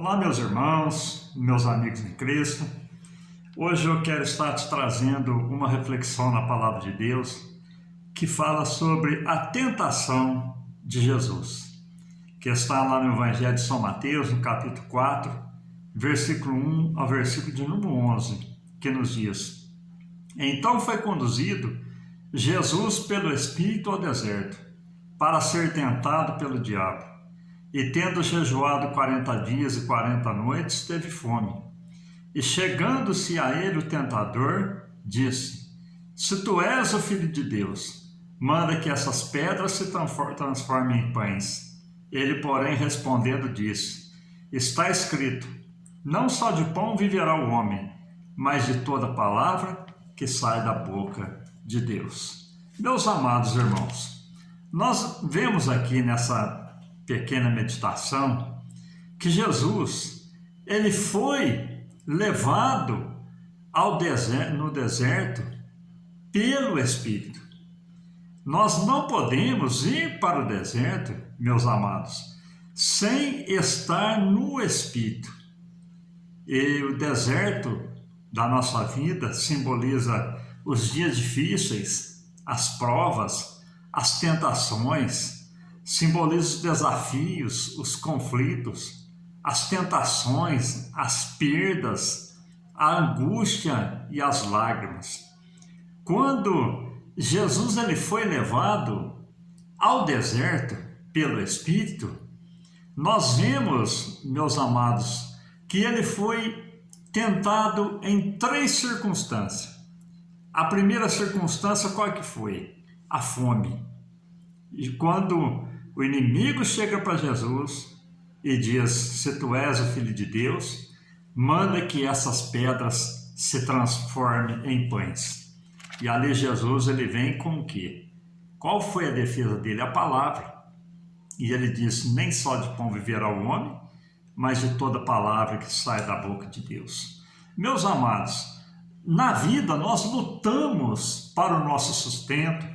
Olá, meus irmãos, meus amigos em Cristo. Hoje eu quero estar te trazendo uma reflexão na Palavra de Deus que fala sobre a tentação de Jesus, que está lá no Evangelho de São Mateus, no capítulo 4, versículo 1 ao versículo de número 11, que nos diz: Então foi conduzido Jesus pelo Espírito ao deserto, para ser tentado pelo diabo. E tendo jejuado 40 dias e 40 noites, teve fome. E chegando-se a ele o tentador, disse: Se tu és o Filho de Deus, manda que essas pedras se transformem em pães. Ele, porém, respondendo, disse: Está escrito: Não só de pão viverá o homem, mas de toda palavra que sai da boca de Deus. Meus amados irmãos, nós vemos aqui nessa pequena meditação que Jesus, ele foi levado ao deserto, no deserto pelo Espírito. Nós não podemos ir para o deserto, meus amados, sem estar no Espírito. E o deserto da nossa vida simboliza os dias difíceis, as provas, as tentações, simboliza os desafios, os conflitos, as tentações, as perdas, a angústia e as lágrimas. Quando Jesus ele foi levado ao deserto pelo Espírito, nós vemos, meus amados, que ele foi tentado em 3 circunstâncias. A primeira circunstância qual que foi? A fome. E quando o inimigo chega para Jesus e diz: Se tu és o Filho de Deus, manda que essas pedras se transformem em pães. E ali Jesus ele vem com o quê? Qual foi a defesa dele? A palavra. E ele diz: Nem só de pão viverá o homem, mas de toda palavra que sai da boca de Deus. Meus amados, na vida nós lutamos para o nosso sustento,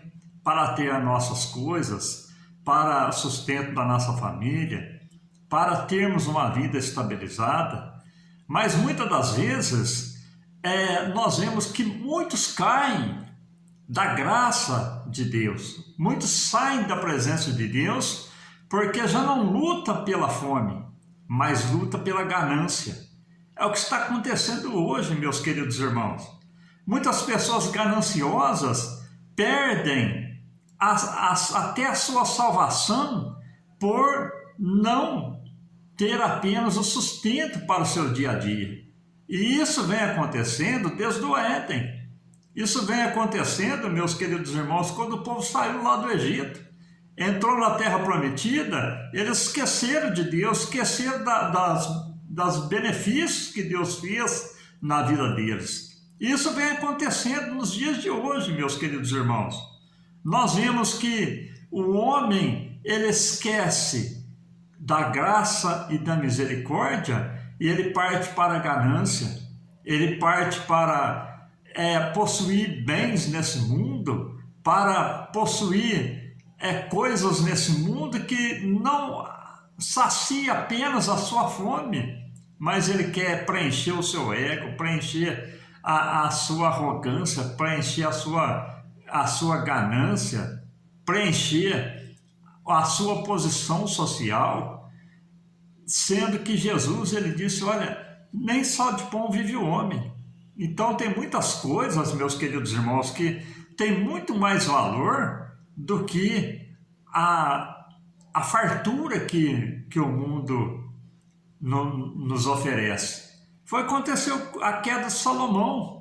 para ter as nossas coisas, para o sustento da nossa família, para termos uma vida estabilizada, mas muitas das vezes nós vemos que muitos caem da graça de Deus, muitos saem da presença de Deus porque já não luta pela fome, mas luta pela ganância. É o que está acontecendo hoje, meus queridos irmãos. Muitas pessoas gananciosas perdem até a sua salvação por não ter apenas o sustento para o seu dia a dia. E isso vem acontecendo desde o Éden. Isso vem acontecendo, meus queridos irmãos, quando o povo saiu lá do Egito. Entrou na terra prometida, eles esqueceram de Deus, esqueceram das benefícios que Deus fez na vida deles. Isso vem acontecendo nos dias de hoje, meus queridos irmãos. Nós vemos que o homem, ele esquece da graça e da misericórdia e ele parte para a ganância, ele parte para possuir bens nesse mundo, para possuir coisas nesse mundo que não sacia apenas a sua fome, mas ele quer preencher o seu ego, preencher a sua arrogância, preencher a sua ganância, preencher a sua posição social, sendo que Jesus ele disse: olha, nem só de pão vive o homem. Então tem muitas coisas, meus queridos irmãos, que tem muito mais valor do que a fartura que o mundo nos oferece. Aconteceu a queda de Salomão.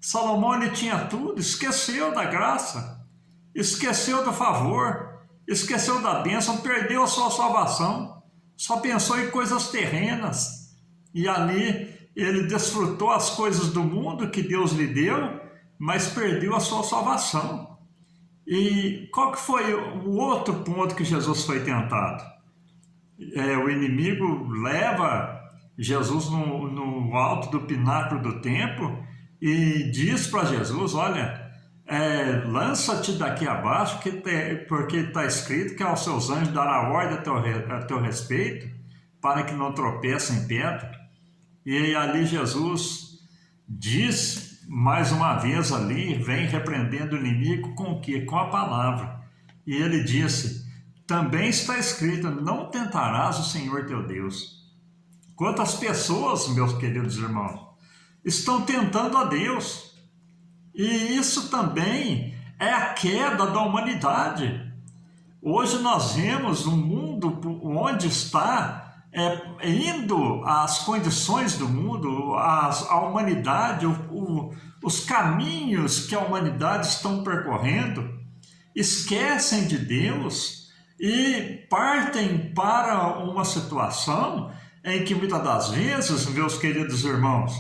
Salomão ele tinha tudo, esqueceu da graça, esqueceu do favor, esqueceu da bênção, perdeu a sua salvação, só pensou em coisas terrenas. E ali ele desfrutou as coisas do mundo que Deus lhe deu, mas perdeu a sua salvação. E qual que foi o outro ponto que Jesus foi tentado? O inimigo leva Jesus no alto do pináculo do templo e diz para Jesus: olha, lança-te daqui abaixo, porque está escrito que aos seus anjos dará ordem a teu respeito, para que não tropece em pedra. E ali Jesus diz mais uma vez ali, vem repreendendo o inimigo com o quê? Com a palavra. E ele disse, também está escrito, não tentarás o Senhor teu Deus. Quantas pessoas, meus queridos irmãos, estão tentando a Deus. E isso também é a queda da humanidade. Hoje nós vemos um mundo onde está indo as condições do mundo, a humanidade, os caminhos que a humanidade estão percorrendo, esquecem de Deus e partem para uma situação em que muitas das vezes, meus queridos irmãos,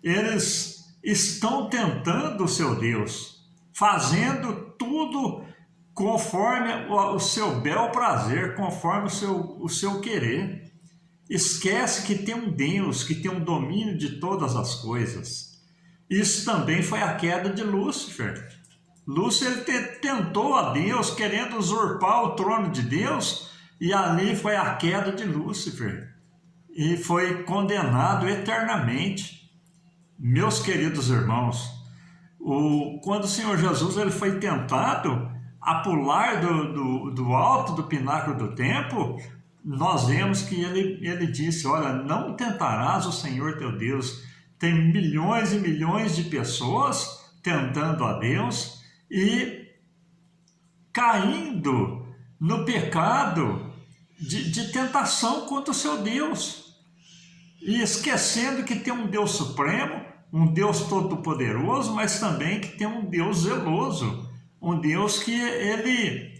eles estão tentando o seu Deus, fazendo tudo conforme o seu bel prazer, conforme o seu querer. Esquece que tem um Deus, que tem um domínio de todas as coisas. Isso também foi a queda de Lúcifer. Lúcifer tentou a Deus, querendo usurpar o trono de Deus, e ali foi a queda de Lúcifer. E foi condenado eternamente. Meus queridos irmãos, quando o Senhor Jesus ele foi tentado a pular do alto do pináculo do templo, nós vemos que ele disse, olha, não tentarás o Senhor teu Deus. Tem milhões e milhões de pessoas tentando a Deus e caindo no pecado de tentação contra o seu Deus. E esquecendo que tem um Deus supremo, um Deus todo-poderoso, mas também que tem um Deus zeloso, um Deus que ele...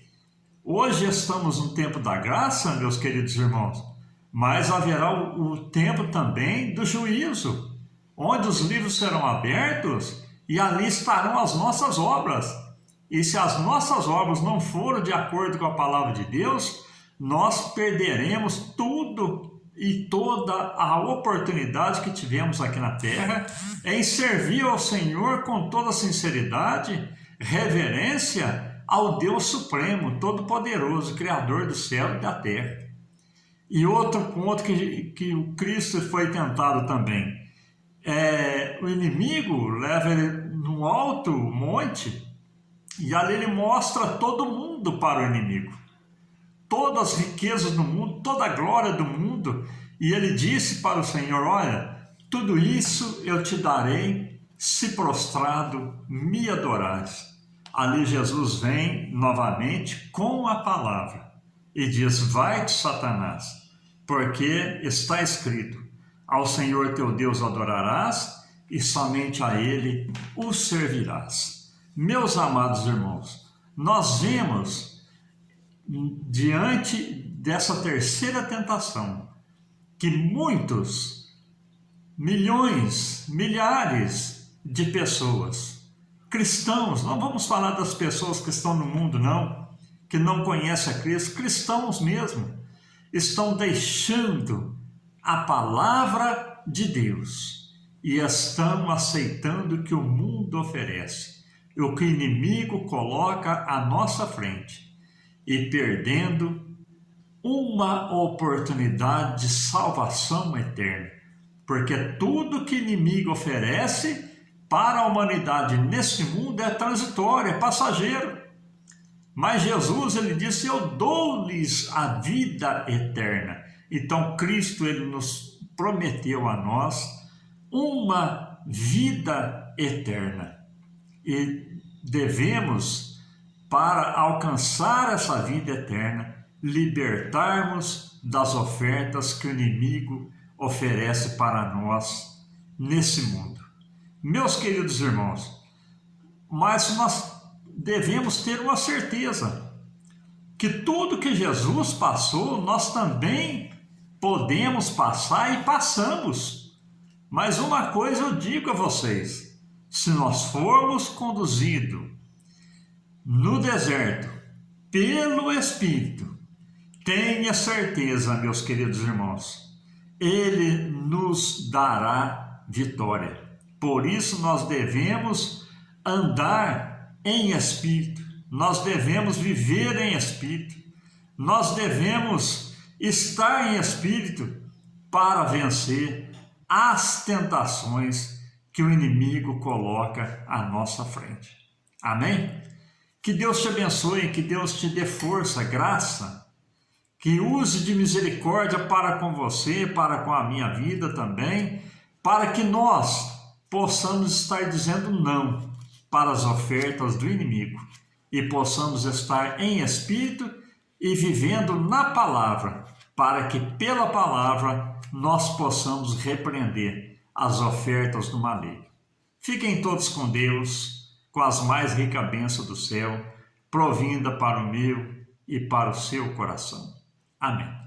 Hoje estamos no tempo da graça, meus queridos irmãos, mas haverá o tempo também do juízo, onde os livros serão abertos e ali estarão as nossas obras. E se as nossas obras não forem de acordo com a palavra de Deus, nós perderemos tudo e toda a oportunidade que tivemos aqui na terra em servir ao Senhor com toda sinceridade, reverência ao Deus Supremo, Todo-Poderoso, Criador do céu e da terra. E outro ponto que o Cristo foi tentado também, o inimigo leva ele num alto monte e ali ele mostra todo mundo para o inimigo, todas as riquezas do mundo, toda a glória do mundo, e ele disse para o Senhor, olha, tudo isso eu te darei se prostrado me adorares. Ali Jesus vem novamente com a palavra e diz, vai-te Satanás, porque está escrito, ao Senhor teu Deus adorarás e somente a Ele o servirás. Meus amados irmãos, nós vemos diante dessa terceira tentação que muitos, milhões, milhares de pessoas, cristãos, não vamos falar das pessoas que estão no mundo não, que não conhecem a Cristo, cristãos mesmo, estão deixando a palavra de Deus e estão aceitando o que o mundo oferece, o que o inimigo coloca à nossa frente e perdendo uma oportunidade de salvação eterna, porque tudo que o inimigo oferece para a humanidade neste mundo é transitório, é passageiro. Mas Jesus, ele disse, eu dou-lhes a vida eterna. Então Cristo, ele nos prometeu a nós uma vida eterna. E devemos, para alcançar essa vida eterna, libertarmos das ofertas que o inimigo oferece para nós nesse mundo. Meus queridos irmãos, mas nós devemos ter uma certeza, que tudo que Jesus passou, nós também podemos passar e passamos. Mas uma coisa eu digo a vocês, se nós formos conduzidos no deserto pelo Espírito, tenha certeza, meus queridos irmãos, Ele nos dará vitória. Por isso nós devemos andar em Espírito, nós devemos viver em Espírito, nós devemos estar em Espírito, para vencer as tentações que o inimigo coloca à nossa frente. Amém? Que Deus te abençoe, que Deus te dê força, graça, que use de misericórdia para com você, para com a minha vida também, para que nós possamos estar dizendo não para as ofertas do inimigo e possamos estar em espírito e vivendo na palavra, para que pela palavra nós possamos repreender as ofertas do maligno. Fiquem todos com Deus, com as mais ricas bênçãos do céu, provinda para o meu e para o seu coração. Amém.